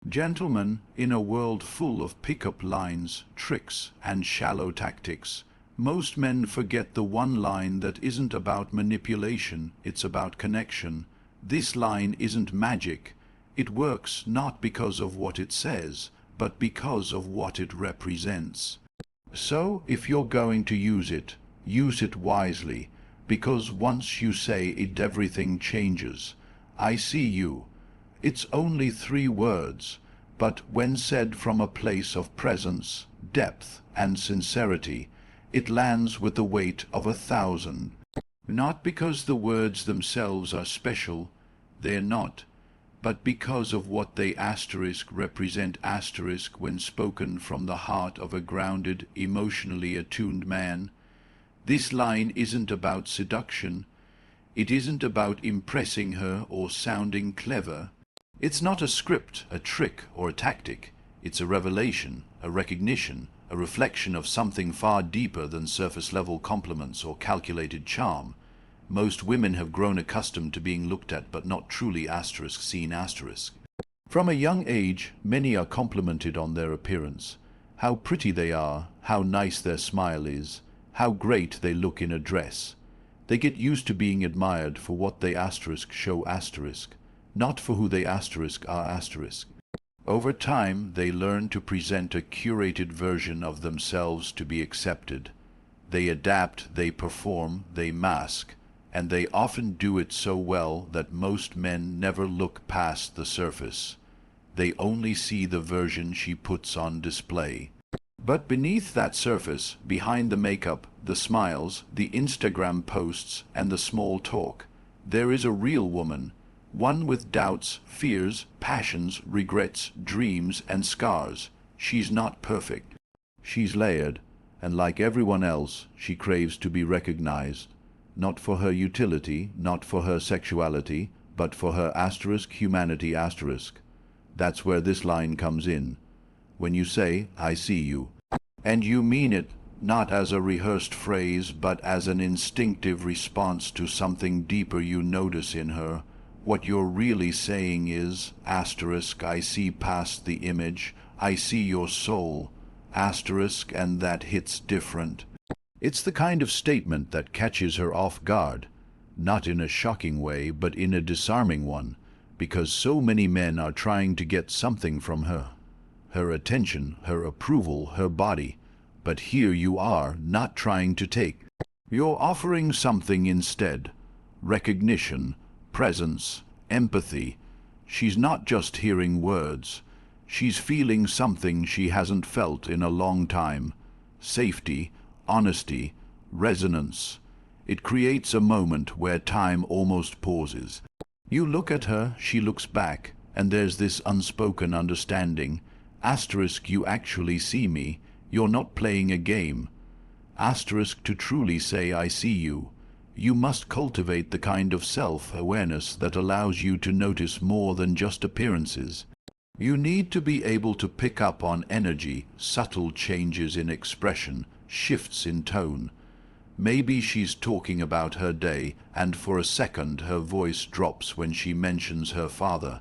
Gentlemen, in a world full of pick-up lines, tricks, and shallow tactics, most men forget the one line that isn't about manipulation, it's about connection. This line isn't magic. It works not because of what it says, but because of what it represents. So, if you're going to use it wisely, because once you say it, everything changes. I see you. It's only 3 words, but when said from a place of presence, depth, and sincerity, it lands with the weight of 1,000. Not because the words themselves are special, they're not, but because of what they represent when spoken from the heart of a grounded, emotionally attuned man. This line isn't about seduction. It isn't about impressing her or sounding clever. It's not a script, a trick, or a tactic. It's a revelation, a recognition, a reflection of something far deeper than surface-level compliments or calculated charm. Most women have grown accustomed to being looked at but not truly seen. From a young age, many are complimented on their appearance. How pretty they are, how nice their smile is, how great they look in a dress. They get used to being admired for what they show, not for who they are. Over time, they learn to present a curated version of themselves to be accepted. They adapt, they perform, they mask, and they often do it so well that most men never look past the surface. They only see the version she puts on display. But beneath that surface, behind the makeup, the smiles, the Instagram posts, and the small talk, there is a real woman, one with doubts, fears, passions, regrets, dreams, and scars. She's not perfect. She's layered, and like everyone else, she craves to be recognized, not for her utility, not for her sexuality, but for her humanity. That's where this line comes in. When you say, I see you, and you mean it not as a rehearsed phrase, but as an instinctive response to something deeper you notice in her, what you're really saying is, I see past the image, I see your soul, and that hits different. It's the kind of statement that catches her off guard, not in a shocking way, but in a disarming one, because so many men are trying to get something from her. Her attention, her approval, her body. But here you are, not trying to take. You're offering something instead. Recognition, presence, empathy. She's not just hearing words. She's feeling something she hasn't felt in a long time. Safety, honesty, resonance. It creates a moment where time almost pauses. You look at her, she looks back, and there's this unspoken understanding. You actually see me. You're not playing a game. To truly say I see you, you must cultivate the kind of self-awareness that allows you to notice more than just appearances. You need to be able to pick up on energy, subtle changes in expression, shifts in tone. Maybe she's talking about her day, and for a second her voice drops when she mentions her father.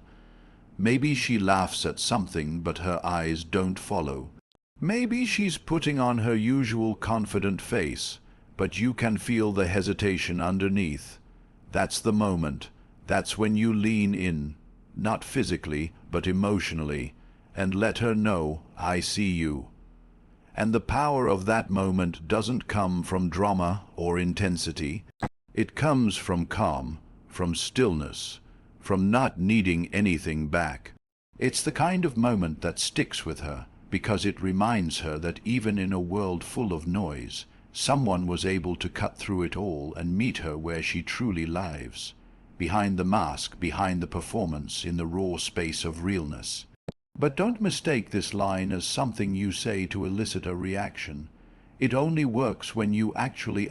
Maybe she laughs at something, but her eyes don't follow. Maybe she's putting on her usual confident face, but you can feel the hesitation underneath. That's the moment. That's when you lean in, not physically, but emotionally, and let her know, I see you. And the power of that moment doesn't come from drama or intensity. It comes from calm, from stillness, from not needing anything back. It's the kind of moment that sticks with her, because it reminds her that even in a world full of noise, someone was able to cut through it all and meet her where she truly lives, behind the mask, behind the performance, in the raw space of realness. But don't mistake this line as something you say to elicit a reaction. It only works when you actually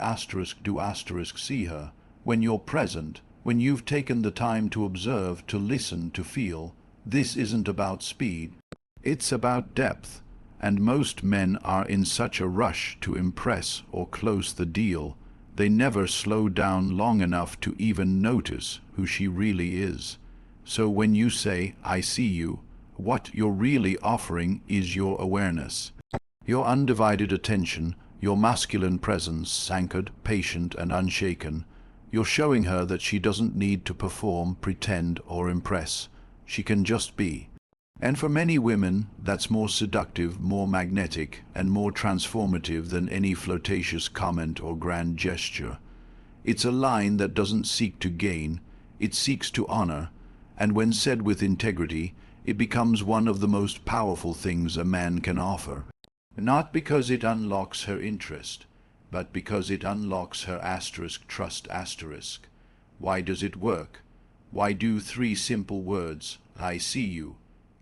see her, when you're present, when you've taken the time to observe, to listen, to feel. This isn't about speed. It's about depth, and most men are in such a rush to impress or close the deal, they never slow down long enough to even notice who she really is. So when you say, I see you, What you're really offering is your awareness, your undivided attention, your masculine presence, anchored, patient, and unshaken. You're showing her that she doesn't need to perform, pretend, or impress. She can just be. And for many women, that's more seductive, more magnetic, and more transformative than any flirtatious comment or grand gesture. It's a line that doesn't seek to gain, it seeks to honor, and when said with integrity, it becomes one of the most powerful things a man can offer. Not because it unlocks her interest, but because it unlocks her trust. Why does it work? Why do three simple words, "I see you,"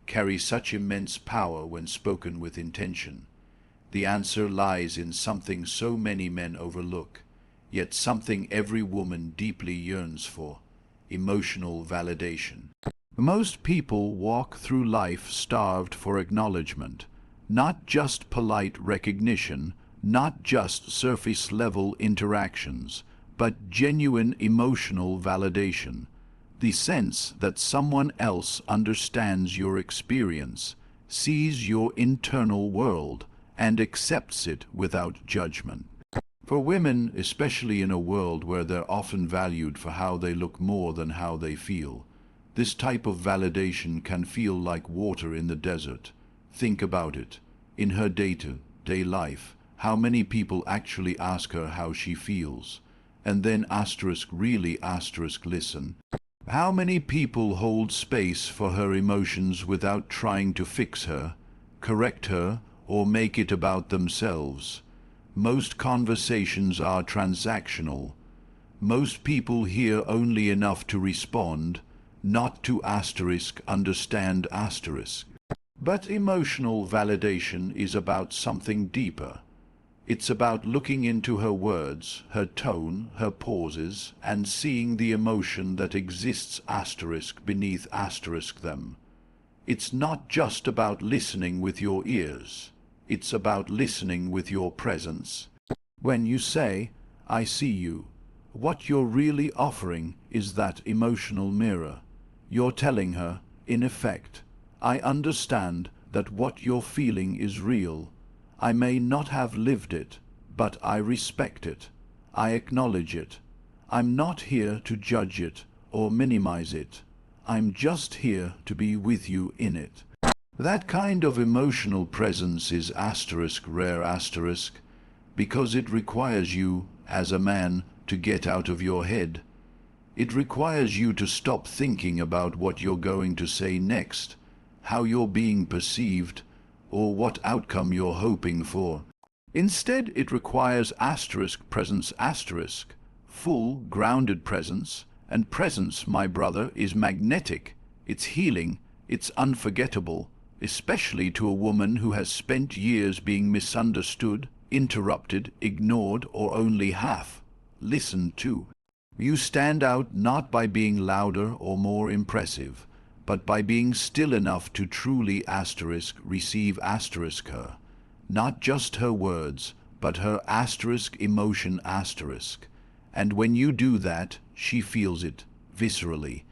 carry such immense power when spoken with intention? The answer lies in something so many men overlook, yet something every woman deeply yearns for: emotional validation. Most people walk through life starved for acknowledgement, not just polite recognition, not just surface-level interactions, but genuine emotional validation. The sense that someone else understands your experience, sees your internal world, and accepts it without judgment. For women, especially in a world where they're often valued for how they look more than how they feel, this type of validation can feel like water in the desert. Think about it. In her day-to-day life, how many people actually ask her how she feels? And then really listen. How many people hold space for her emotions without trying to fix her, correct her, or make it about themselves? Most conversations are transactional. Most people hear only enough to respond, not to understand. But emotional validation is about something deeper. It's about looking into her words, her tone, her pauses, and seeing the emotion that exists beneath them. It's not just about listening with your ears. It's about listening with your presence. When you say, "I see you," what you're really offering is that emotional mirror. You're telling her, in effect, "I understand that what you're feeling is real. I may not have lived it, but I respect it. I acknowledge it. I'm not here to judge it or minimize it. I'm just here to be with you in it." That kind of emotional presence is rare, because it requires you, as a man, to get out of your head. It requires you to stop thinking about what you're going to say next, how you're being perceived, or what outcome you're hoping for. Instead, it requires presence, full, grounded presence, and presence, my brother, is magnetic, it's healing, it's unforgettable, especially to a woman who has spent years being misunderstood, interrupted, ignored, or only half listened to. You stand out not by being louder or more impressive, but by being still enough to truly receive her. Not just her words, but her emotion. And when you do that, she feels it, viscerally.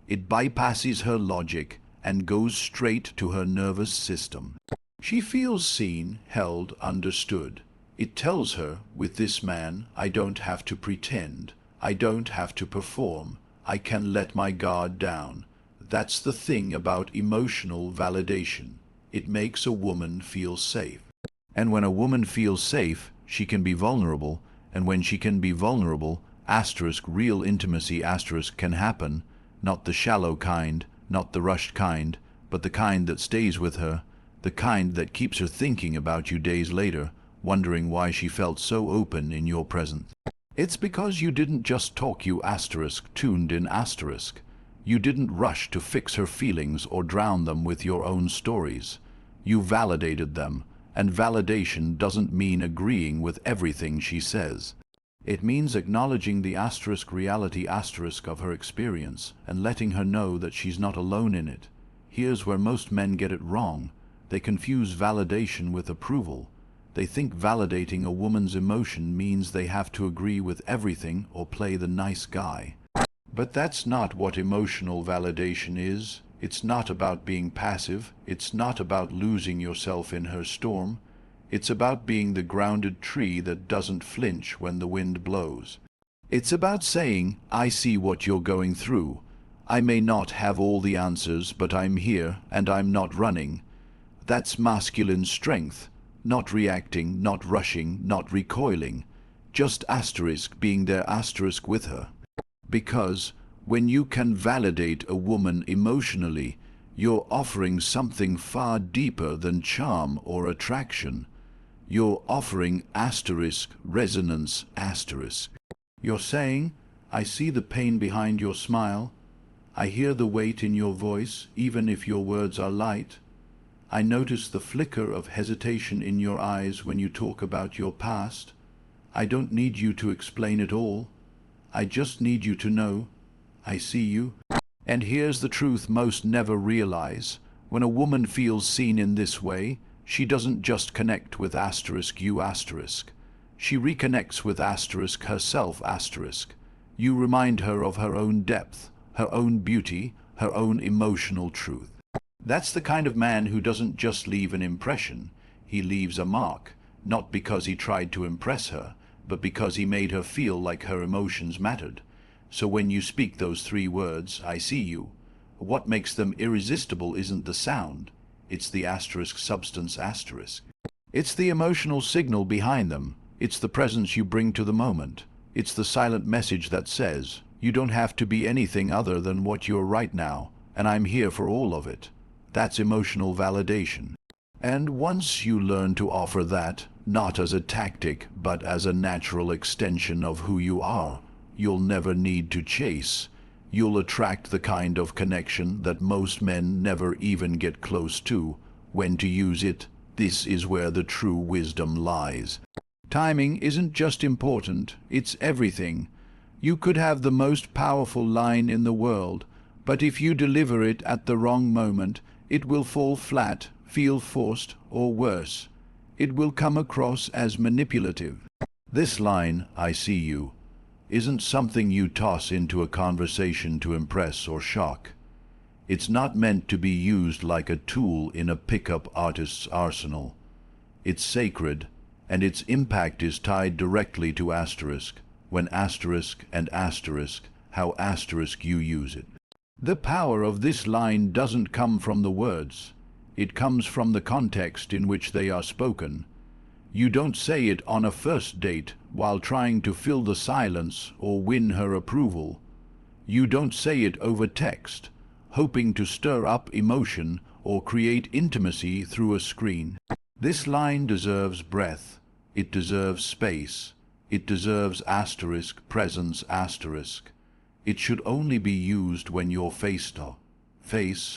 It bypasses her logic and goes straight to her nervous system. She feels seen, held, understood. It tells her, with this man, I don't have to pretend. I don't have to perform. I can let my guard down. That's the thing about emotional validation. It makes a woman feel safe. And when a woman feels safe, she can be vulnerable. And when she can be vulnerable, real intimacy can happen. Not the shallow kind, not the rushed kind, but the kind that stays with her, the kind that keeps her thinking about you days later, wondering why she felt so open in your presence. It's because you didn't just talk tuned in You didn't rush to fix her feelings or drown them with your own stories. You validated them, and validation doesn't mean agreeing with everything she says. It means acknowledging the reality of her experience and letting her know that she's not alone in it. Here's where most men get it wrong. They confuse validation with approval. They think validating a woman's emotion means they have to agree with everything or play the nice guy. But that's not what emotional validation is. It's not about being passive. It's not about losing yourself in her storm. It's about being the grounded tree that doesn't flinch when the wind blows. It's about saying, I see what you're going through. I may not have all the answers, but I'm here and I'm not running. That's masculine strength. Not reacting, not rushing, not recoiling. Just asterisk being there asterisk with her. Because when you can validate a woman emotionally, you're offering something far deeper than charm or attraction. You're offering asterisk resonance asterisk. You're saying, I see the pain behind your smile. I hear the weight in your voice, even if your words are light. I notice the flicker of hesitation in your eyes when you talk about your past. I don't need you to explain it all. I just need you to know. I see you. And here's the truth most never realize. When a woman feels seen in this way, she doesn't just connect with asterisk you asterisk. She reconnects with asterisk herself asterisk. You remind her of her own depth, her own beauty, her own emotional truth. That's the kind of man who doesn't just leave an impression. He leaves a mark, not because he tried to impress her, but because he made her feel like her emotions mattered. So when you speak those 3 words, I see you, what makes them irresistible isn't the sound. It's the asterisk substance asterisk. It's the emotional signal behind them. It's the presence you bring to the moment. It's the silent message that says, you don't have to be anything other than what you're right now, and I'm here for all of it. That's emotional validation. And once you learn to offer that, not as a tactic, but as a natural extension of who you are, you'll never need to chase. You'll attract the kind of connection that most men never even get close to. When to use it, this is where the true wisdom lies. Timing isn't just important, it's everything. You could have the most powerful line in the world, but if you deliver it at the wrong moment, it will fall flat, feel forced, or worse. It will come across as manipulative. This line, I see you, isn't something you toss into a conversation to impress or shock. It's not meant to be used like a tool in a pickup artist's arsenal. It's sacred, and its impact is tied directly to asterisk, when asterisk and asterisk, how asterisk you use it. The power of this line doesn't come from the words. It comes from the context in which they are spoken. You don't say it on a first date while trying to fill the silence or win her approval. You don't say it over text, hoping to stir up emotion or create intimacy through a screen. This line deserves breath. It deserves space. It deserves asterisk presence asterisk. It should only be used when you're face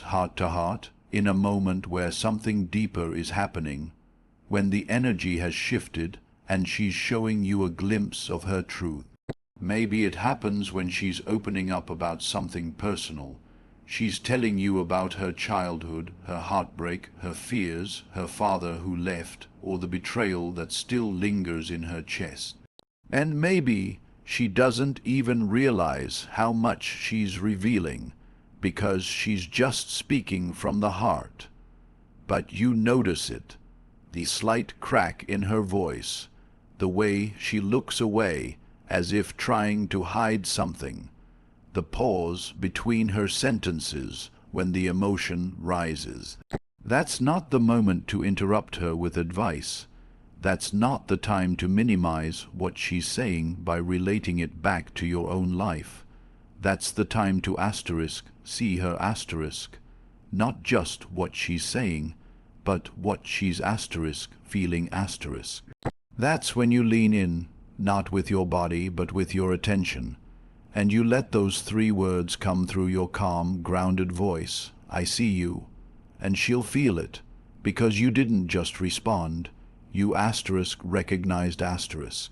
heart to heart, in a moment where something deeper is happening, when the energy has shifted and she's showing you a glimpse of her truth. Maybe it happens when she's opening up about something personal. She's telling you about her childhood, her heartbreak, her fears, her father who left, or the betrayal that still lingers in her chest. And maybe she doesn't even realize how much she's revealing, because she's just speaking from the heart. But you notice it, the slight crack in her voice, the way she looks away as if trying to hide something, the pause between her sentences when the emotion rises. That's not the moment to interrupt her with advice. That's not the time to minimize what she's saying by relating it back to your own life. That's the time to asterisk, see her asterisk. Not just what she's saying, but what she's asterisk, feeling asterisk. That's when you lean in, not with your body, but with your attention. And you let those 3 words come through your calm, grounded voice, I see you. And she'll feel it, because you didn't just respond. You asterisk recognized asterisk.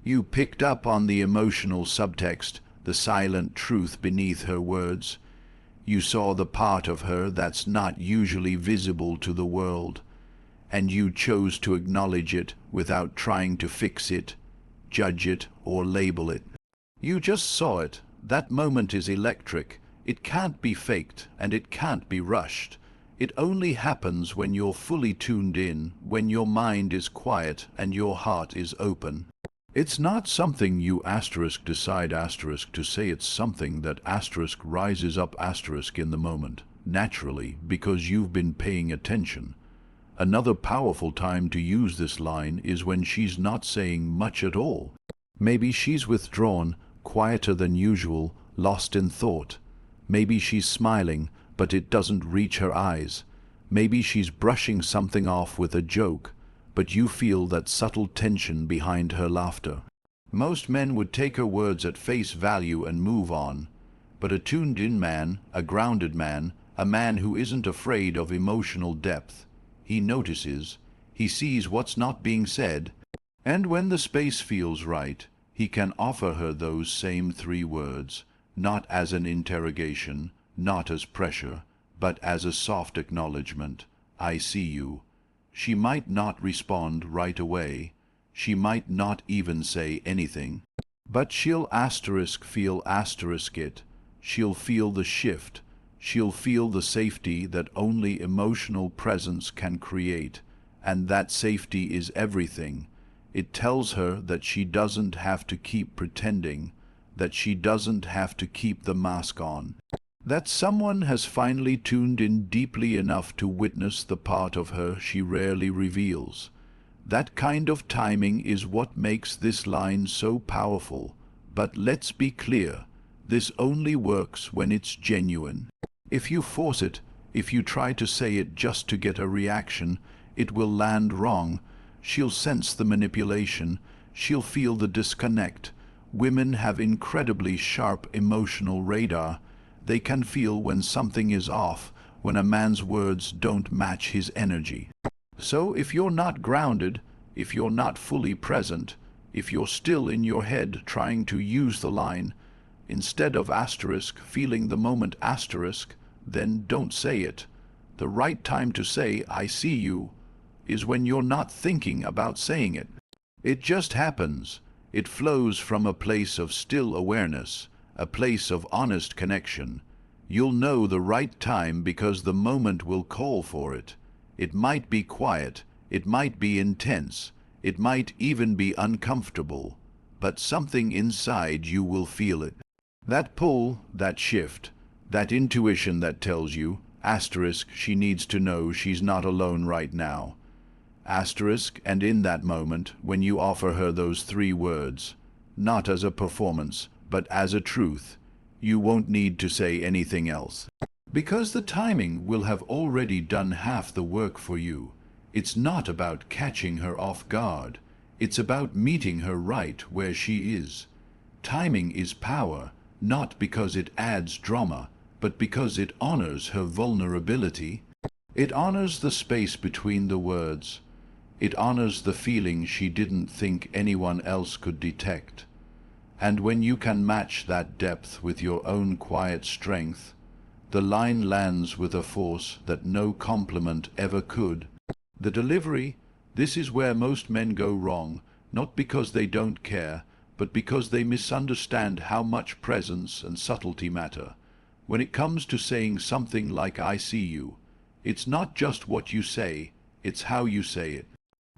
You picked up on the emotional subtext, the silent truth beneath her words. You saw the part of her that's not usually visible to the world, and you chose to acknowledge it without trying to fix it, judge it, or label it. You just saw it. That moment is electric. It can't be faked and it can't be rushed. It only happens when you're fully tuned in, when your mind is quiet and your heart is open. It's not something you decide to say. It's something that rises up in the moment, naturally, because you've been paying attention. Another powerful time to use this line is when she's not saying much at all. Maybe she's withdrawn, quieter than usual, lost in thought. Maybe she's smiling, but it doesn't reach her eyes. Maybe she's brushing something off with a joke, but you feel that subtle tension behind her laughter. Most men would take her words at face value and move on, but a tuned-in man, a grounded man, a man who isn't afraid of emotional depth, he notices, he sees what's not being said, and when the space feels right, he can offer her those same 3 words, not as an interrogation, not as pressure, but as a soft acknowledgement. I see you. She might not respond right away. She might not even say anything. But she'll feel it. She'll feel the shift. She'll feel the safety that only emotional presence can create. And that safety is everything. It tells her that she doesn't have to keep pretending, that she doesn't have to keep the mask on, that someone has finally tuned in deeply enough to witness the part of her she rarely reveals. That kind of timing is what makes this line so powerful. But let's be clear, this only works when it's genuine. If you force it, if you try to say it just to get a reaction, it will land wrong. She'll sense the manipulation. She'll feel the disconnect. Women have incredibly sharp emotional radar. They can feel when something is off, when a man's words don't match his energy. So if you're not grounded, if you're not fully present, if you're still in your head trying to use the line, instead of feeling the moment then don't say it. The right time to say, I see you, is when you're not thinking about saying it. It just happens. It flows from a place of still awareness, a place of honest connection. You'll know the right time because the moment will call for it. It might be quiet, it might be intense, it might even be uncomfortable, but something inside you will feel it. That pull, that shift, that intuition that tells you, she needs to know she's not alone right now. And in that moment, when you offer her those 3 words, not as a performance, but as a truth, you won't need to say anything else. Because the timing will have already done half the work for you. It's not about catching her off guard. It's about meeting her right where she is. Timing is power, not because it adds drama, but because it honors her vulnerability. It honors the space between the words. It honors the feeling she didn't think anyone else could detect. And when you can match that depth with your own quiet strength, the line lands with a force that no compliment ever could. The delivery, this is where most men go wrong, not because they don't care, but because they misunderstand how much presence and subtlety matter. When it comes to saying something like I see you, it's not just what you say, it's how you say it.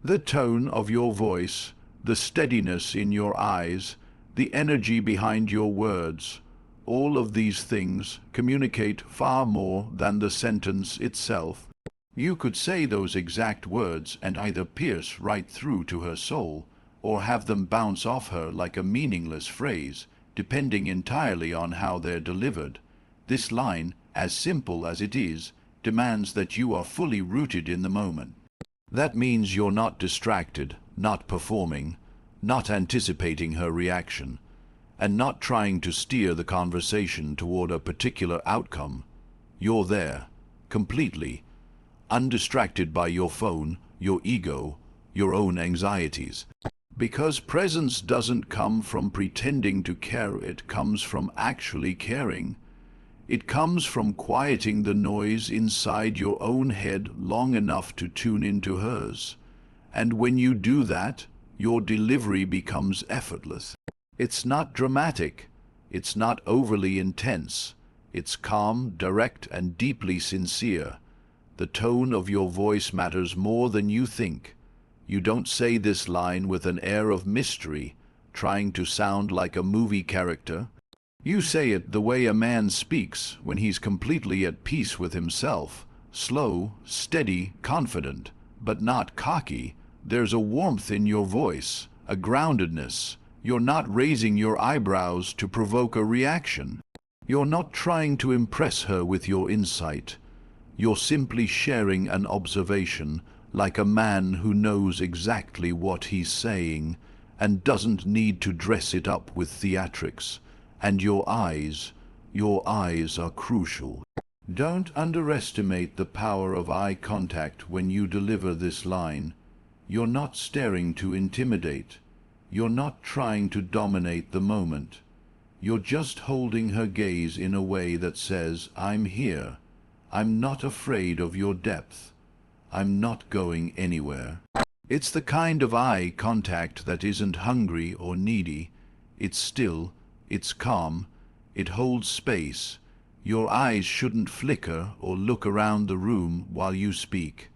The tone of your voice, the steadiness in your eyes, the energy behind your words, all of these things communicate far more than the sentence itself. You could say those exact words and either pierce right through to her soul, or have them bounce off her like a meaningless phrase, depending entirely on how they're delivered. This line, as simple as it is, demands that you are fully rooted in the moment. That means you're not distracted, not performing, not anticipating her reaction, and not trying to steer the conversation toward a particular outcome. You're there, completely, undistracted by your phone, your ego, your own anxieties. Because presence doesn't come from pretending to care, it comes from actually caring. It comes from quieting the noise inside your own head long enough to tune into hers. And when you do that, your delivery becomes effortless. It's not dramatic. It's not overly intense. It's calm, direct, and deeply sincere. The tone of your voice matters more than you think. You don't say this line with an air of mystery, trying to sound like a movie character. You say it the way a man speaks when he's completely at peace with himself. Slow, steady, confident, but not cocky. There's a warmth in your voice, a groundedness. You're not raising your eyebrows to provoke a reaction. You're not trying to impress her with your insight. You're simply sharing an observation, like a man who knows exactly what he's saying and doesn't need to dress it up with theatrics. And your eyes are crucial. Don't underestimate the power of eye contact when you deliver this line. You're not staring to intimidate. You're not trying to dominate the moment. You're just holding her gaze in a way that says, I'm here. I'm not afraid of your depth. I'm not going anywhere. It's the kind of eye contact that isn't hungry or needy. It's still, it's calm, it holds space. Your eyes shouldn't flicker or look around the room while you speak.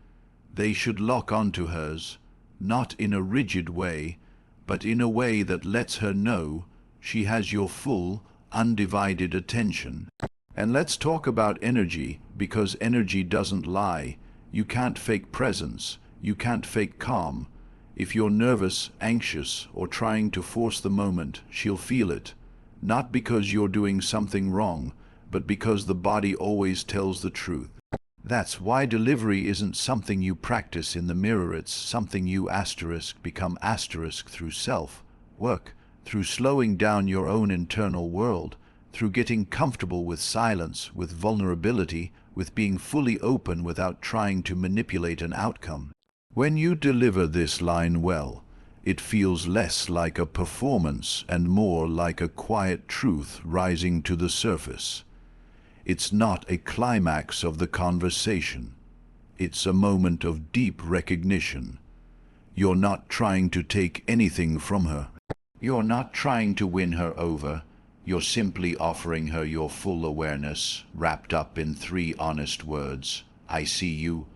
They should lock onto hers, not in a rigid way, but in a way that lets her know she has your full, undivided attention. And let's talk about energy, because energy doesn't lie. You can't fake presence. You can't fake calm. If you're nervous, anxious, or trying to force the moment, she'll feel it. Not because you're doing something wrong, but because the body always tells the truth. That's why delivery isn't something you practice in the mirror. It's something you become through self-work, through slowing down your own internal world, through getting comfortable with silence, with vulnerability, with being fully open without trying to manipulate an outcome. When you deliver this line well, it feels less like a performance and more like a quiet truth rising to the surface. It's not a climax of the conversation. It's a moment of deep recognition. You're not trying to take anything from her. You're not trying to win her over. You're simply offering her your full awareness, wrapped up in 3 honest words. I see you.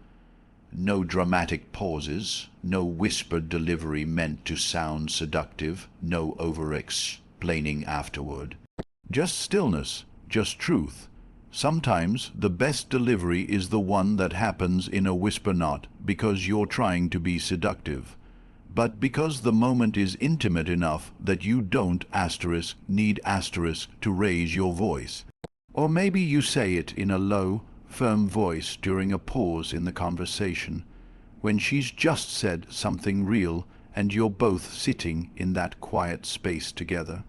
No dramatic pauses, no whispered delivery meant to sound seductive, no over-explaining afterward. Just stillness, just truth. Sometimes the best delivery is the one that happens in a whisper, not because you're trying to be seductive, but because the moment is intimate enough that you don't need to raise your voice. Or maybe you say it in a low, firm voice during a pause in the conversation, when she's just said something real and you're both sitting in that quiet space together.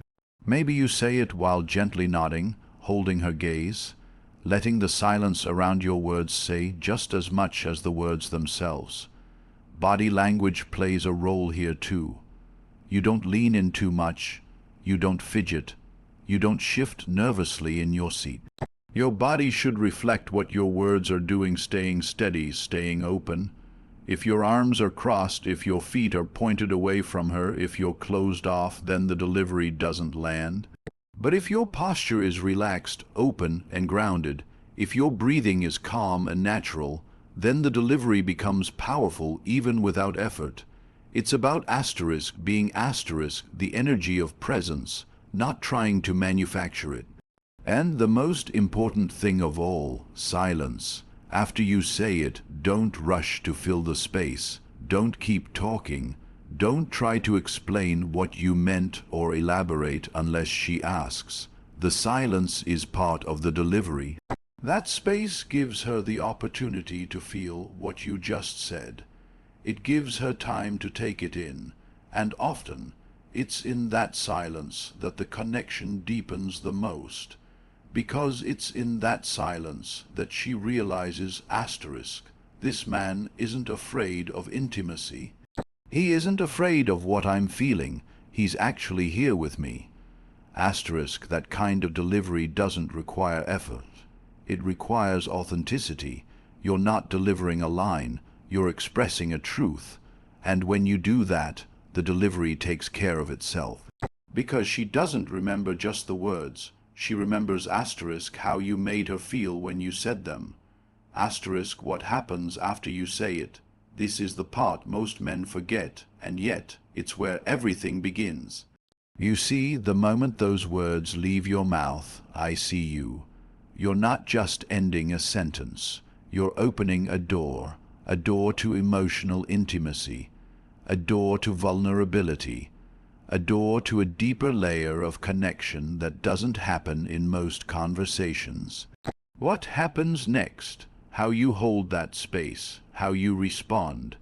Maybe you say it while gently nodding, holding her gaze, letting the silence around your words say just as much as the words themselves. Body language plays a role here too. You don't lean in too much, you don't fidget, you don't shift nervously in your seat. Your body should reflect what your words are doing, staying steady, staying open. If your arms are crossed, if your feet are pointed away from her, if you're closed off, then the delivery doesn't land. But if your posture is relaxed, open, and grounded, if your breathing is calm and natural, then the delivery becomes powerful even without effort. It's about being the energy of presence, not trying to manufacture it. And the most important thing of all, silence. After you say it, don't rush to fill the space. Don't keep talking. Don't try to explain what you meant or elaborate unless she asks. The silence is part of the delivery. That space gives her the opportunity to feel what you just said. It gives her time to take it in, and often it's in that silence that the connection deepens the most, because it's in that silence that she realizes this man isn't afraid of intimacy. He isn't afraid of what I'm feeling. He's actually here with me. That kind of delivery doesn't require effort. It requires authenticity. You're not delivering a line, you're expressing a truth. And when you do that, the delivery takes care of itself. Because she doesn't remember just the words, She remembers asterisk how you made her feel when you said them. Asterisk what happens after you say it. This is the part most men forget, and yet it's where everything begins. You see, the moment those words leave your mouth, I see you, you're not just ending a sentence. You're opening a door to emotional intimacy, a door to vulnerability, a door to a deeper layer of connection that doesn't happen in most conversations. What happens next? How you hold that space, how you respond,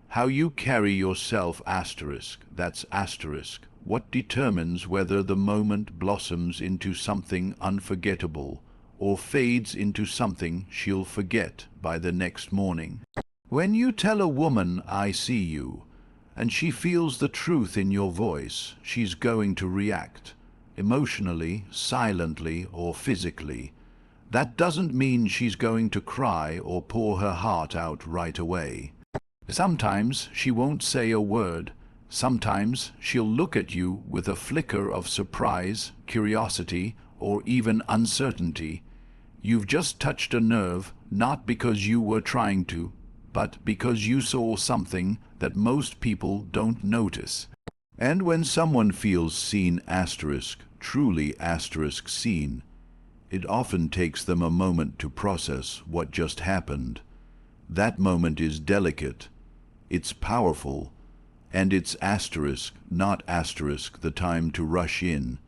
how you carry yourself asterisk, that's asterisk, what determines whether the moment blossoms into something unforgettable or fades into something she'll forget by the next morning. When you tell a woman, I see you, and she feels the truth in your voice, she's going to react, emotionally, silently, or physically. That doesn't mean she's going to cry or pour her heart out right away. Sometimes she won't say a word. Sometimes she'll look at you with a flicker of surprise, curiosity, or even uncertainty. You've just touched a nerve, not because you were trying to, but because you saw something that most people don't notice. And when someone feels seen asterisk, truly asterisk seen, it often takes them a moment to process what just happened. That moment is delicate, it's powerful, and it's asterisk, not asterisk, the time to rush in,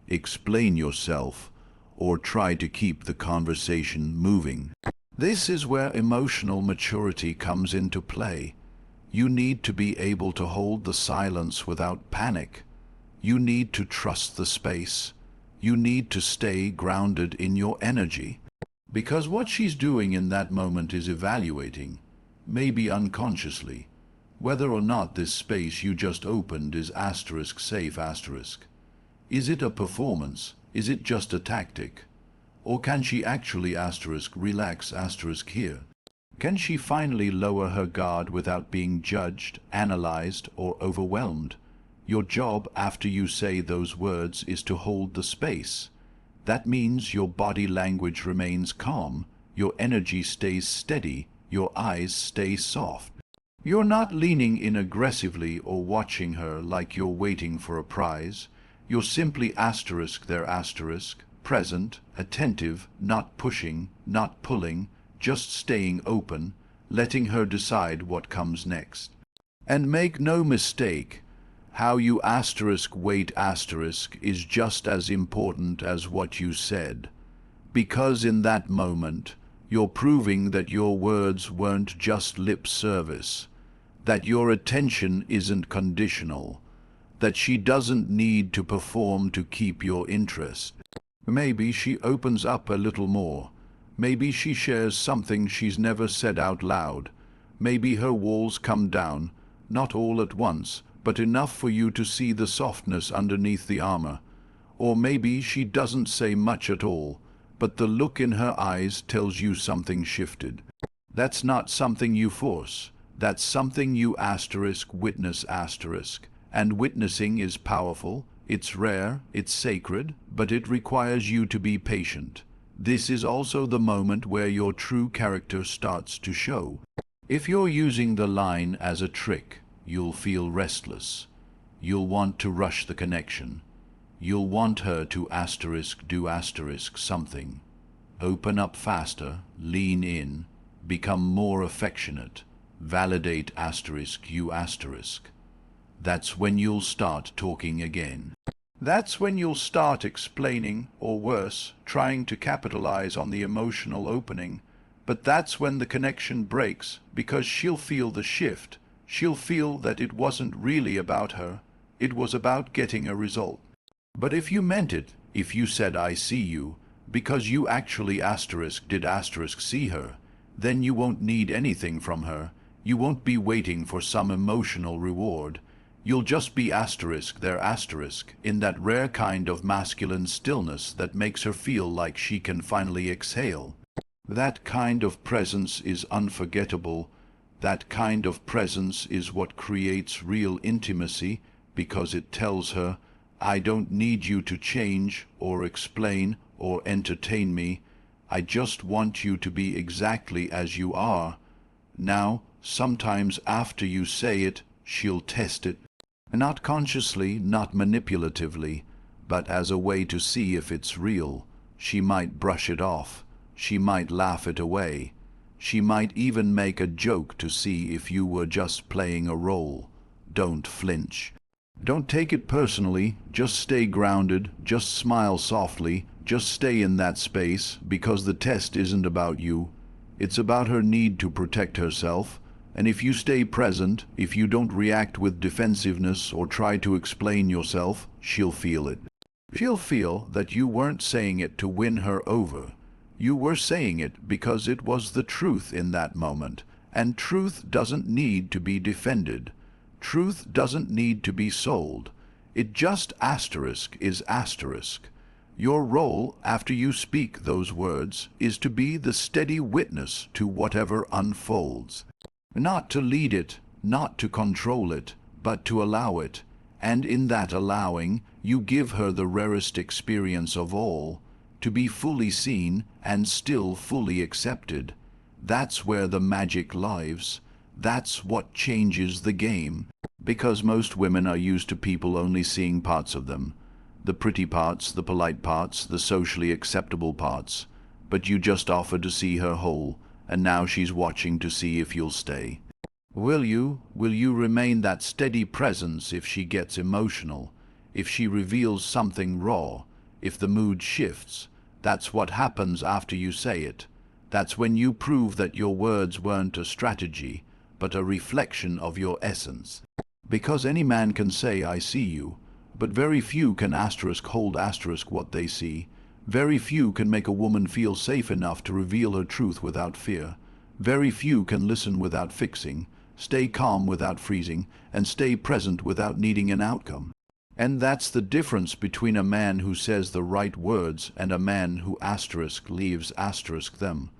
explain yourself, or try to keep the conversation moving. This is where emotional maturity comes into play. You need to be able to hold the silence without panic. You need to trust the space. You need to stay grounded in your energy. Because what she's doing in that moment is evaluating, maybe unconsciously, whether or not this space you just opened is asterisk safe asterisk. Is it a performance? Is it just a tactic? Or can she actually asterisk relax asterisk here? Can she finally lower her guard without being judged, analyzed, or overwhelmed? Your job after you say those words is to hold the space. That means your body language remains calm, your energy stays steady, your eyes stay soft. You're not leaning in aggressively or watching her like you're waiting for a prize. You're simply asterisk there asterisk, present, attentive, not pushing, not pulling, just staying open, letting her decide what comes next. And make no mistake, how you asterisk wait asterisk is just as important as what you said. Because in that moment, you're proving that your words weren't just lip service, that your attention isn't conditional, that she doesn't need to perform to keep your interest. Maybe she opens up a little more. Maybe she shares something she's never said out loud. Maybe her walls come down, not all at once, but enough for you to see the softness underneath the armor. Or maybe she doesn't say much at all, but the look in her eyes tells you something shifted. That's not something you force. That's something you asterisk witness asterisk. And witnessing is powerful, it's rare, it's sacred, but it requires you to be patient. This is also the moment where your true character starts to show. If you're using the line as a trick, you'll feel restless. You'll want to rush the connection. You'll want her to asterisk do asterisk something. Open up faster, lean in, become more affectionate, validate asterisk you asterisk. That's when you'll start talking again. That's when you'll start explaining, or worse, trying to capitalize on the emotional opening. But that's when the connection breaks, because she'll feel the shift. She'll feel that it wasn't really about her. It was about getting a result. But if you meant it, if you said I see you, because you actually asterisk did asterisk see her, then you won't need anything from her. You won't be waiting for some emotional reward. You'll just be asterisk there asterisk, in that rare kind of masculine stillness that makes her feel like she can finally exhale. That kind of presence is unforgettable. That kind of presence is what creates real intimacy, because it tells her, I don't need you to change or explain or entertain me. I just want you to be exactly as you are. Now, sometimes after you say it, she'll test it. Not consciously, not manipulatively, but as a way to see if it's real. She might brush it off. She might laugh it away. She might even make a joke to see if you were just playing a role. Don't flinch. Don't take it personally. Just stay grounded. Just smile softly. Just stay in that space, because the test isn't about you. It's about her need to protect herself. And if you stay present, if you don't react with defensiveness or try to explain yourself, she'll feel it. She'll feel that you weren't saying it to win her over. You were saying it because it was the truth in that moment, and truth doesn't need to be defended. Truth doesn't need to be sold. It just is asterisk. Your role after you speak those words is to be the steady witness to whatever unfolds. Not to lead it, not to control it, but to allow it. And in that allowing, you give her the rarest experience of all, to be fully seen and still fully accepted. That's where the magic lies. That's what changes the game. Because most women are used to people only seeing parts of them. The pretty parts, the polite parts, the socially acceptable parts. But you just offered to see her whole, and now she's watching to see if you'll stay. Will you remain that steady presence if she gets emotional, if she reveals something raw, if the mood shifts? That's what happens after you say it. That's when you prove that your words weren't a strategy, but a reflection of your essence. Because any man can say, I see you, but very few can hold what they see. Very few can make a woman feel safe enough to reveal her truth without fear. Very few can listen without fixing, stay calm without freezing, and stay present without needing an outcome. And that's the difference between a man who says the right words and a man who leaves them.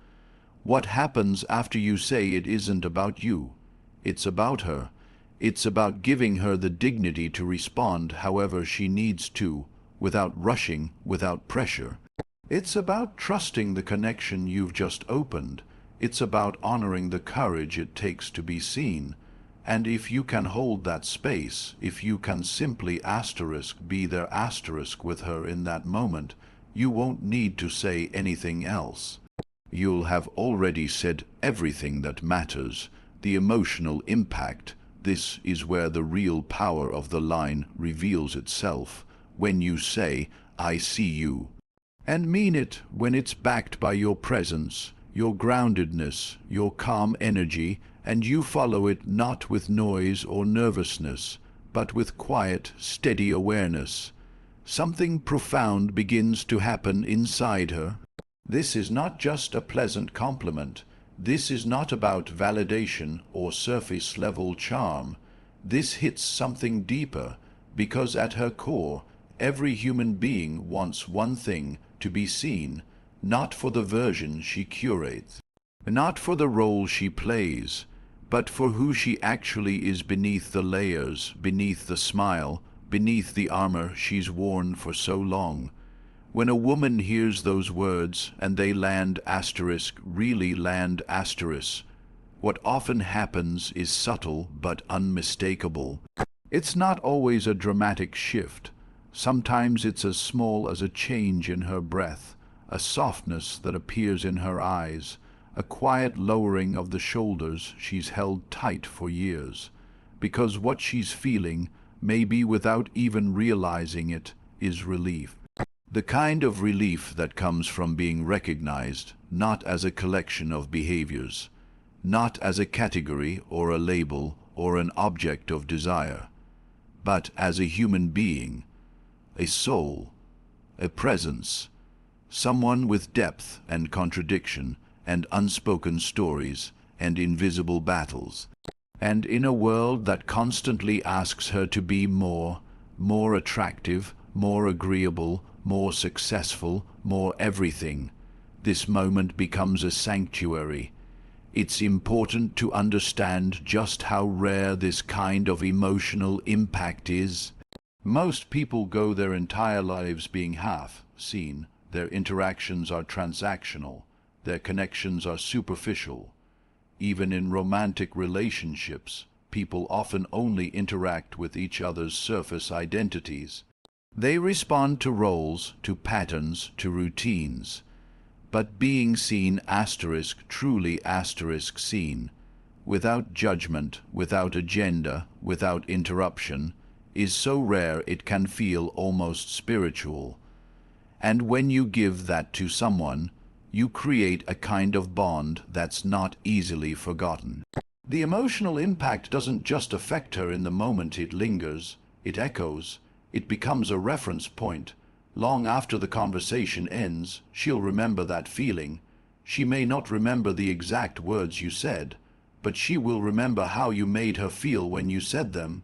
What happens after you say it isn't about you. It's about her. It's about giving her the dignity to respond however she needs to, without rushing, without pressure. It's about trusting the connection you've just opened. It's about honoring the courage it takes to be seen. And if you can hold that space, if you can simply be there with her in that moment, you won't need to say anything else. You'll have already said everything that matters, the emotional impact. This is where the real power of the line reveals itself, when you say, I see you. And mean it when it's backed by your presence, your groundedness, your calm energy, and you follow it not with noise or nervousness, but with quiet, steady awareness. Something profound begins to happen inside her. This is not just a pleasant compliment. This is not about validation or surface-level charm. This hits something deeper, because at her core, every human being wants one thing, to be seen, not for the version she curates, not for the role she plays, but for who she actually is beneath the layers, beneath the smile, beneath the armor she's worn for so long. When a woman hears those words and they really land asterisk, what often happens is subtle but unmistakable. It's not always a dramatic shift. Sometimes it's as small as a change in her breath, a softness that appears in her eyes, a quiet lowering of the shoulders she's held tight for years, because what she's feeling, maybe without even realizing it, is relief. The kind of relief that comes from being recognized, not as a collection of behaviors, not as a category or a label or an object of desire, but as a human being, a soul, a presence, someone with depth and contradiction and unspoken stories and invisible battles. And in a world that constantly asks her to be more attractive, more agreeable, more successful, more everything, this moment becomes a sanctuary. It's important to understand just how rare this kind of emotional impact is. Most people go their entire lives being half seen. Their interactions are transactional. Their connections are superficial. Even in romantic relationships, people often only interact with each other's surface identities. They respond to roles, to patterns, to routines. But being seen truly seen, without judgment, without agenda, without interruption, is so rare it can feel almost spiritual. And when you give that to someone, you create a kind of bond that's not easily forgotten. The emotional impact doesn't just affect her in the moment, it lingers, it echoes, it becomes a reference point. Long after the conversation ends, she'll remember that feeling. She may not remember the exact words you said, but she will remember how you made her feel when you said them.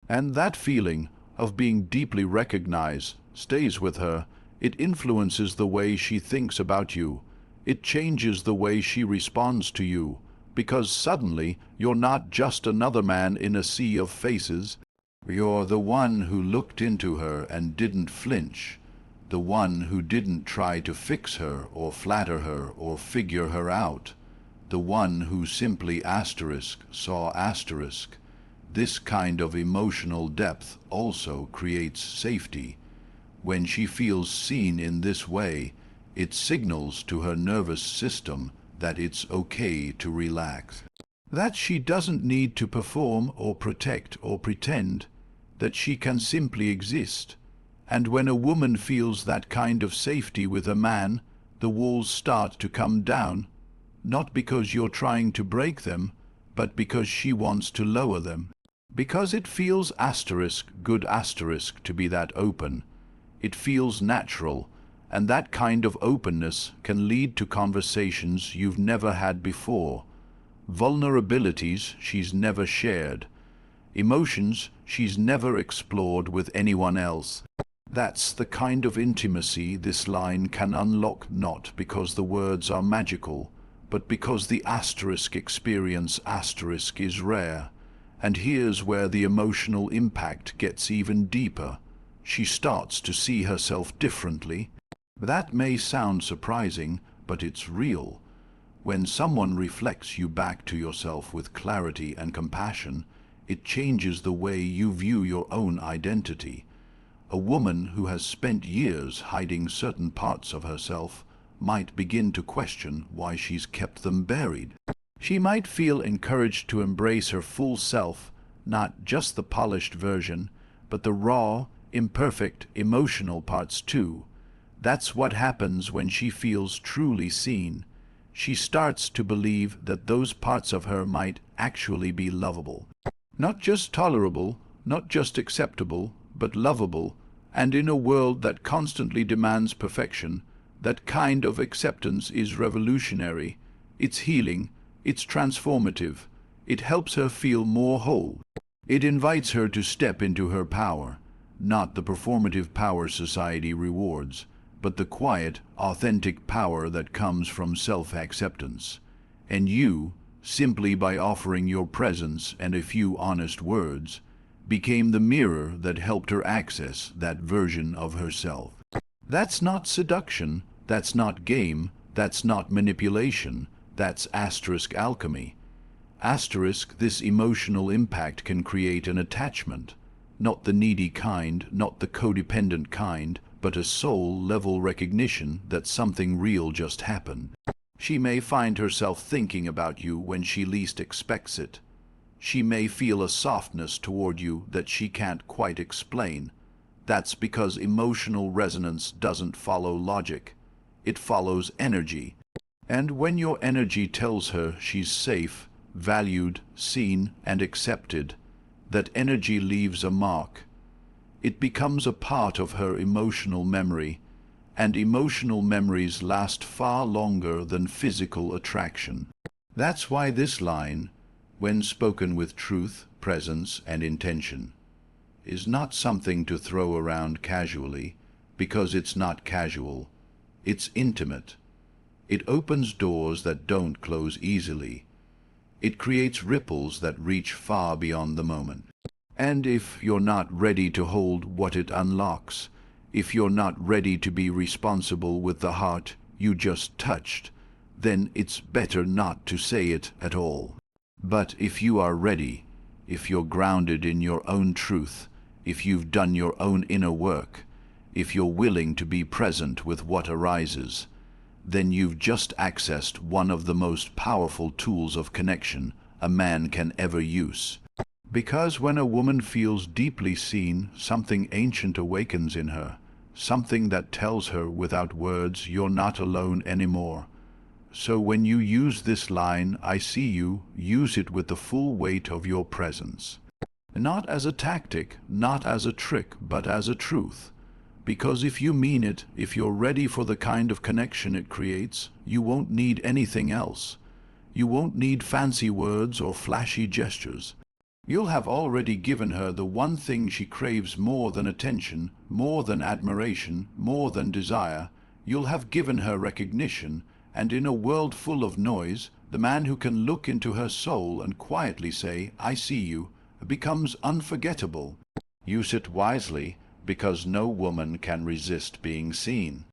And that feeling of being deeply recognized stays with her. It influences the way she thinks about you. It changes the way she responds to you, because suddenly you're not just another man in a sea of faces. You're the one who looked into her and didn't flinch, the one who didn't try to fix her or flatter her or figure her out, the one who simply saw. This kind of emotional depth also creates safety. When she feels seen in this way, it signals to her nervous system that it's okay to relax, that she doesn't need to perform or protect or pretend, that she can simply exist. And when a woman feels that kind of safety with a man, the walls start to come down, not because you're trying to break them, but because she wants to lower them. Because it feels good to be that open. It feels natural, and that kind of openness can lead to conversations you've never had before, vulnerabilities she's never shared, emotions she's never explored with anyone else. That's the kind of intimacy this line can unlock, not because the words are magical, but because the experience is rare. And here's where the emotional impact gets even deeper. She starts to see herself differently. That may sound surprising, but it's real. When someone reflects you back to yourself with clarity and compassion, it changes the way you view your own identity. A woman who has spent years hiding certain parts of herself might begin to question why she's kept them buried. She might feel encouraged to embrace her full self, not just the polished version, but the raw, imperfect, emotional parts too. That's what happens when she feels truly seen. She starts to believe that those parts of her might actually be lovable. Not just tolerable, not just acceptable, but lovable. And in a world that constantly demands perfection, that kind of acceptance is revolutionary. It's healing, it's transformative. It helps her feel more whole. It invites her to step into her power, not the performative power society rewards, but the quiet, authentic power that comes from self-acceptance. And you, simply by offering your presence and a few honest words, became the mirror that helped her access that version of herself. That's not seduction, that's not game, that's not manipulation, that's alchemy. This emotional impact can create an attachment, not the needy kind, not the codependent kind, but a soul-level recognition that something real just happened. She may find herself thinking about you when she least expects it. She may feel a softness toward you that she can't quite explain. That's because emotional resonance doesn't follow logic. It follows energy. And when your energy tells her she's safe, valued, seen, and accepted, that energy leaves a mark. It becomes a part of her emotional memory, and emotional memories last far longer than physical attraction. That's why this line, when spoken with truth, presence, and intention, is not something to throw around casually, because it's not casual. It's intimate. It opens doors that don't close easily. It creates ripples that reach far beyond the moment. And if you're not ready to hold what it unlocks, if you're not ready to be responsible with the heart you just touched, then it's better not to say it at all. But if you are ready, if you're grounded in your own truth, if you've done your own inner work, if you're willing to be present with what arises, then you've just accessed one of the most powerful tools of connection a man can ever use. Because when a woman feels deeply seen, something ancient awakens in her, something that tells her without words you're not alone anymore. So when you use this line, "I see you," use it with the full weight of your presence. Not as a tactic, not as a trick, but as a truth. Because if you mean it, if you're ready for the kind of connection it creates, you won't need anything else. You won't need fancy words or flashy gestures. You'll have already given her the one thing she craves more than attention, more than admiration, more than desire. You'll have given her recognition, and in a world full of noise, the man who can look into her soul and quietly say, "I see you," becomes unforgettable. Use it wisely, because no woman can resist being seen.